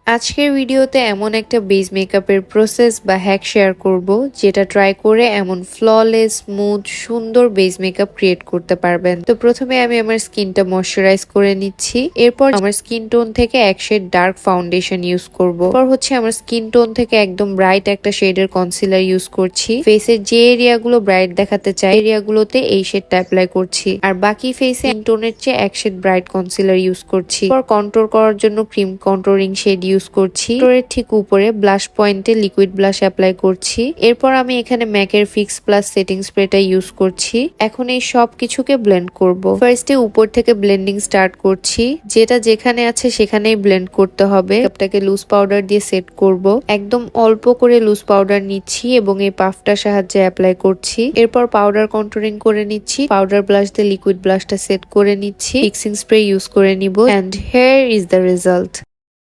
আজকের ভিডিওতে এমন একটা বেস মেকআপের প্রসেস বা হ্যাক শেয়ার করব যেটা ট্রাই করে এমন ফ্ললেস স্মুথ সুন্দর বেস মেকআপ ক্রিয়েট করতে পারবেন। তো প্রথমে আমি আমার স্কিনটা ময়শ্চারাইজ করে নিচ্ছি। এরপর আমার স্কিন টোন থেকে এক শেড ডার্ক ফাউন্ডেশন ইউজ করব। এরপর হচ্ছে আমার স্কিন টোন থেকে একদম ব্রাইট একটা শেডের কনসিলার ইউজ করছি। ফেসের যে এরিয়াগুলো ব্রাইট দেখাতে চাই এরিয়াগুলোতে এই শেডটা অ্যাপ্লাই করছি, আর বাকি ফেসে টোনের চেয়ে এক শেড ব্রাইট কনসিলার ইউজ করছি। এরপর কন্ট্রোল করার জন্য ক্রিম কন্ট্রোলিং শেড ইউজ করছি। এর ঠিক উপরে ব্লাশ পয়েন্টে লিকুইড ব্লাশ অ্যাপ্লাই করছি। এরপর আমি এখানে ম্যাকের ফিক্স প্লাস সেটিং স্প্রেটা ইউজ করছি। এখন এই সব কিছুকে ব্লেন্ড করব। ফার্স্টে উপর থেকে ব্লেন্ডিং স্টার্ট করছি, যেটা যেখানে আছে সেখানেই ব্লেন্ড করতে হবে। মেকআপটাকে লুজ পাউডার দিয়ে সেট করব। একদম অল্প করে লুজ পাউডার নিচ্ছি এবং এই পাফটার সাহায্যে অ্যাপ্লাই করছি। এরপর পাউডার কন্ট্রোলিং করে নিচ্ছি। পাউডার ব্লাশ দিয়ে লিকুইড ব্লাশটা সেট করে নিচ্ছি। ফিক্সিং স্প্রে ইউজ করে নিব, and here is the result.